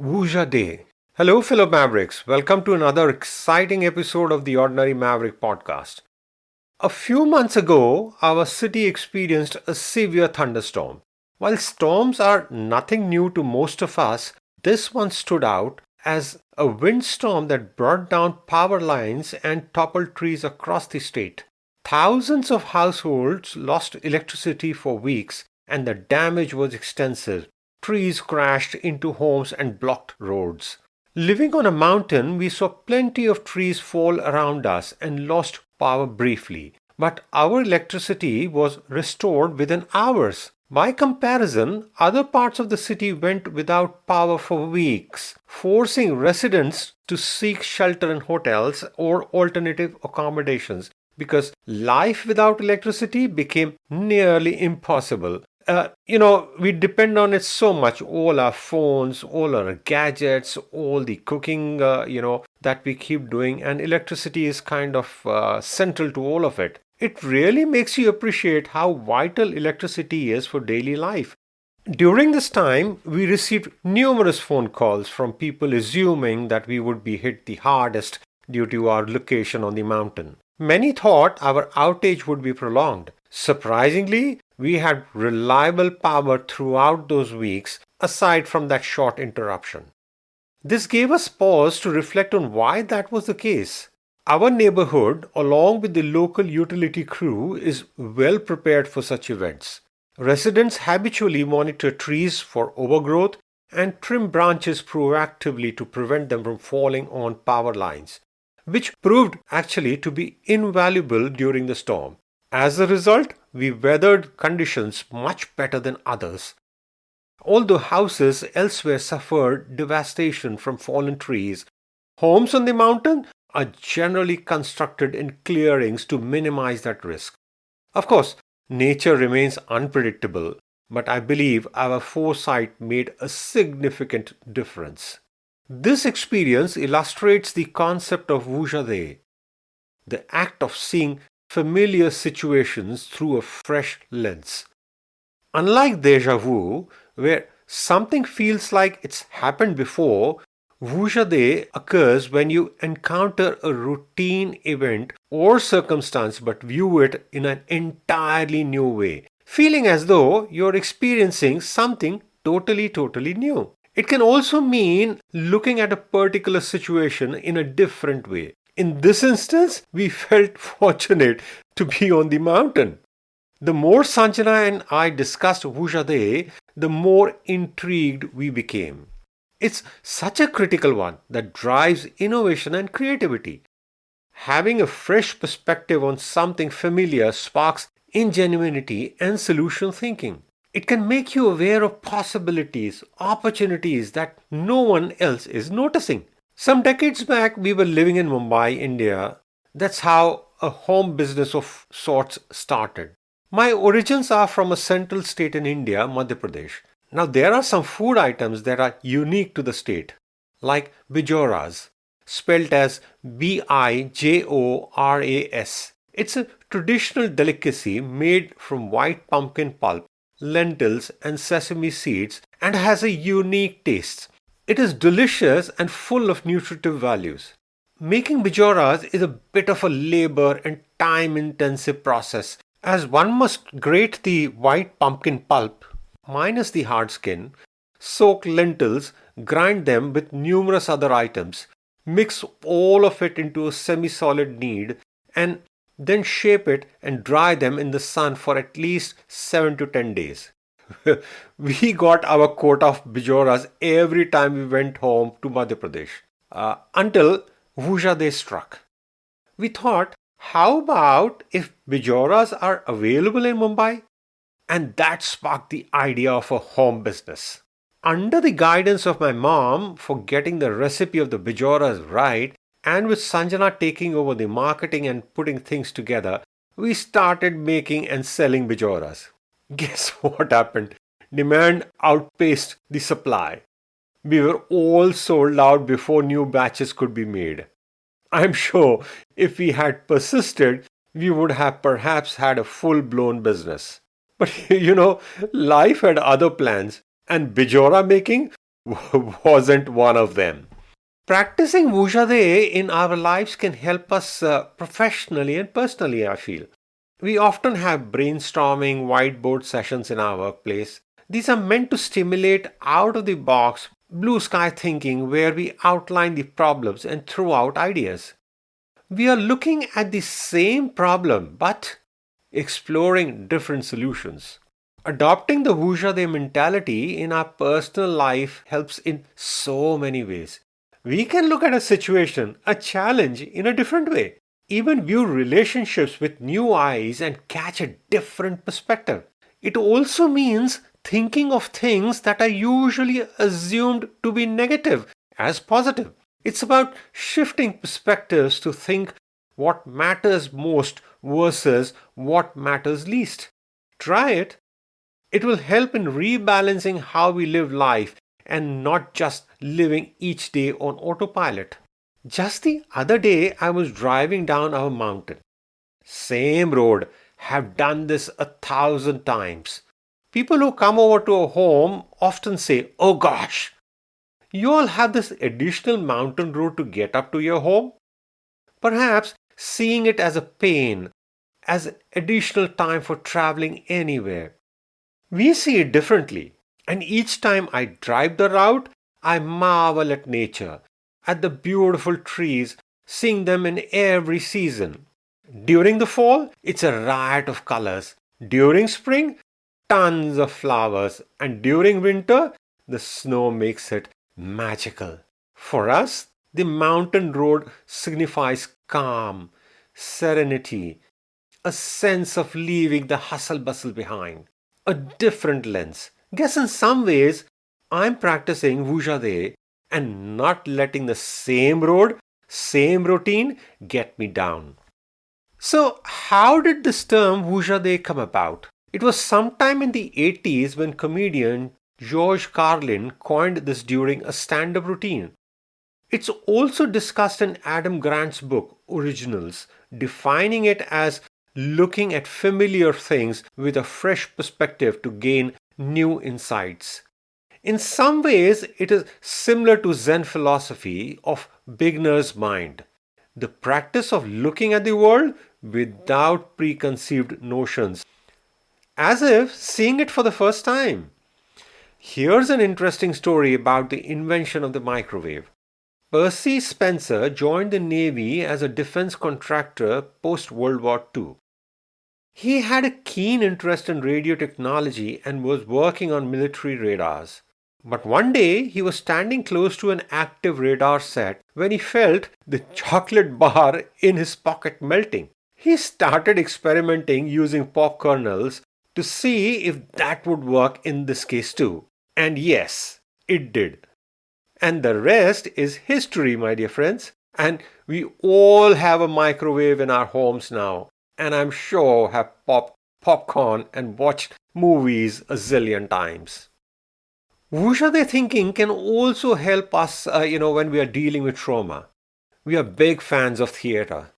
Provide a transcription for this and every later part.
Vuja Day. Hello, fellow Mavericks. Welcome to another exciting episode of the Ordinary Maverick podcast. A few months ago, our city experienced a severe thunderstorm. While storms are nothing new to most of us, this one stood out as a windstorm that brought down power lines and toppled trees across the state. Thousands of households lost electricity for weeks, and the damage was extensive. Trees crashed into homes and blocked roads. Living on a mountain, we saw plenty of trees fall around us and lost power briefly, but our electricity was restored within hours. By comparison, other parts of the city went without power for weeks, forcing residents to seek shelter in hotels or alternative accommodations because life without electricity became nearly impossible. We depend on it so much. All our phones, all our gadgets, all the cooking, that we keep doing, and electricity is kind of central to all of it. It really makes you appreciate how vital electricity is for daily life. During this time, we received numerous phone calls from people assuming that we would be hit the hardest due to our location on the mountain. Many thought our outage would be prolonged. Surprisingly, we had reliable power throughout those weeks, aside from that short interruption. This gave us pause to reflect on why that was the case. Our neighborhood, along with the local utility crew, is well prepared for such events. Residents habitually monitor trees for overgrowth and trim branches proactively to prevent them from falling on power lines, which proved actually to be invaluable during the storm. As a result, we weathered conditions much better than others. Although houses elsewhere suffered devastation from fallen trees, homes on the mountain are generally constructed in clearings to minimize that risk. Of course, nature remains unpredictable, but I believe our foresight made a significant difference. This experience illustrates the concept of Vuja, the act of seeing familiar situations through a fresh lens. Unlike Déjà vu, where something feels like it's happened before, Vuja occurs when you encounter a routine event or circumstance but view it in an entirely new way, feeling as though you're experiencing something totally new. It can also mean looking at a particular situation in a different way. In this instance, we felt fortunate to be on the mountain. The more Sanjana and I discussed Vuja, the more intrigued we became. It's such a critical one that drives innovation and creativity. Having a fresh perspective on something familiar sparks ingenuity and solution thinking. It can make you aware of possibilities, opportunities that no one else is noticing. Some decades back, we were living in Mumbai, India. That's how a home business of sorts started. My origins are from a central state in India, Madhya Pradesh. Now, there are some food items that are unique to the state, like Bijoras, spelled as Bijoras. It's a traditional delicacy made from white pumpkin pulp, lentils, and sesame seeds and has a unique taste. It is delicious and full of nutritive values. Making bijoras is a bit of a labor and time intensive process as one must grate the white pumpkin pulp, minus the hard skin, soak lentils, grind them with numerous other items, mix all of it into a semi solid knead, and then shape it and dry them in the sun for at least 7 to 10 days. We got our quota of bijoras every time we went home to Madhya Pradesh until Vuja struck. We thought, how about if bijoras are available in Mumbai? And that sparked the idea of a home business. Under the guidance of my mom for getting the recipe of the bijoras right, and with Sanjana taking over the marketing and putting things together, we started making and selling bijoras. Guess what happened? Demand outpaced the supply. We were all sold out before new batches could be made. I'm sure if we had persisted, we would have perhaps had a full blown business. But life had other plans, and bijora making wasn't one of them. Practicing Vuja in our lives can help us professionally and personally, I feel. We often have brainstorming whiteboard sessions in our workplace. These are meant to stimulate out of the box, blue sky thinking where we outline the problems and throw out ideas. We are looking at the same problem but exploring different solutions. Adopting the Vuja mentality in our personal life helps in so many ways. We can look at a situation, a challenge in a different way, even view relationships with new eyes and catch a different perspective. It also means thinking of things that are usually assumed to be negative as positive. It's about shifting perspectives to think what matters most versus what matters least. Try it. It will help in rebalancing how we live life and not just living each day on autopilot. Just the other day, I was driving down our mountain. Same road, have done this 1,000 times. People who come over to a home often say, "Oh gosh, you all have this additional mountain road to get up to your home?" Perhaps seeing it as a pain, as additional time for traveling anywhere. We see it differently, and each time I drive the route, I marvel at nature, at the beautiful trees, seeing them in every season. During the fall, it's a riot of colors. During spring, tons of flowers. And during winter, the snow makes it magical. For us, the mountain road signifies calm, serenity, a sense of leaving the hustle bustle behind, a different lens. Guess in some ways, I'm practicing Vuja and not letting the same road, same routine get me down. So, how did this term Vuja come about? It was sometime in the 80s when comedian George Carlin coined this during a stand up routine. It's also discussed in Adam Grant's book, Originals, defining it as looking at familiar things with a fresh perspective to gain new insights. In some ways, it is similar to Zen philosophy of beginner's mind, the practice of looking at the world without preconceived notions, as if seeing it for the first time. Here's an interesting story about the invention of the microwave. Percy Spencer joined the Navy as a defense contractor post World War II. He had a keen interest in radio technology and was working on military radars. But one day he was standing close to an active radar set when he felt the chocolate bar in his pocket melting. He started experimenting using pop kernels to see if that would work in this case too. And yes, it did. And the rest is history, my dear friends. And we all have a microwave in our homes now. And I'm sure have popped popcorn and watched movies a zillion times. Wushade thinking can also help us, when we are dealing with trauma. We are big fans of theatre.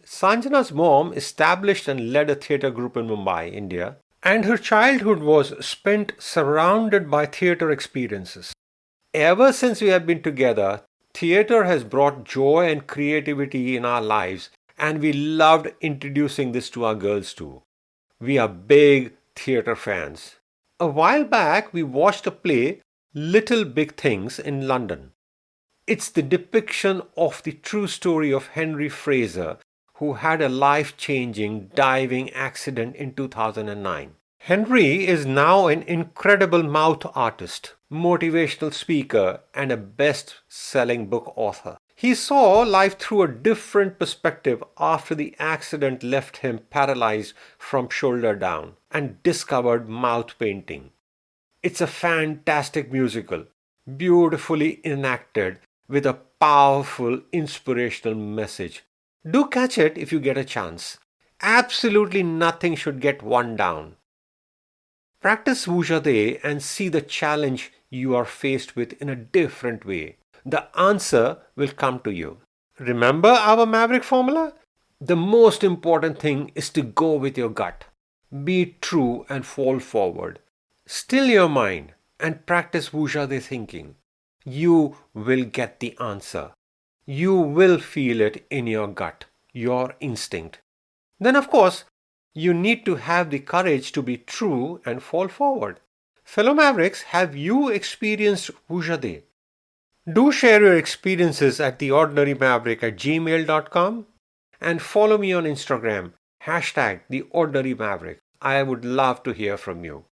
Sanjana's mom established and led a theatre group in Mumbai, India, and her childhood was spent surrounded by theatre experiences. Ever since we have been together, theatre has brought joy and creativity in our lives, and we loved introducing this to our girls too. We are big theatre fans. A while back, we watched a play, Little Big Things, in London. It's the depiction of the true story of Henry Fraser, who had a life changing diving accident in 2009. Henry is now an incredible mouth artist, motivational speaker, and a best selling book author. He saw life through a different perspective after the accident left him paralyzed from shoulder down and discovered mouth painting. It's a fantastic musical, beautifully enacted with a powerful inspirational message. Do catch it if you get a chance. Absolutely nothing should get one down. Practice Vuja and see the challenge you are faced with in a different way. The answer will come to you. Remember our Maverick formula? The most important thing is to go with your gut. Be true and fall forward. Still your mind and practice Vuja thinking. You will get the answer. You will feel it in your gut, your instinct. Then, of course, you need to have the courage to be true and fall forward. Fellow Mavericks, have you experienced Vuja Day? Do share your experiences at theordinarymaverick@gmail.com and follow me on Instagram, hashtag theordinarymaverick. I would love to hear from you.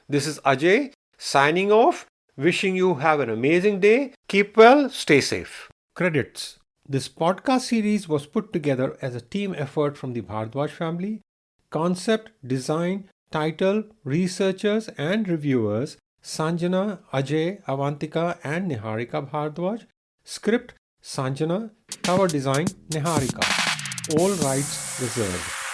This is Ajay signing off, wishing you have an amazing day. Keep well, stay safe. Credits. This podcast series was put together as a team effort from the Bhardwaj family. Concept, design, title, researchers and reviewers Sanjana, Ajay, Avantika and Niharika Bhardwaj. Script Sanjana. Cover design Niharika. All rights reserved.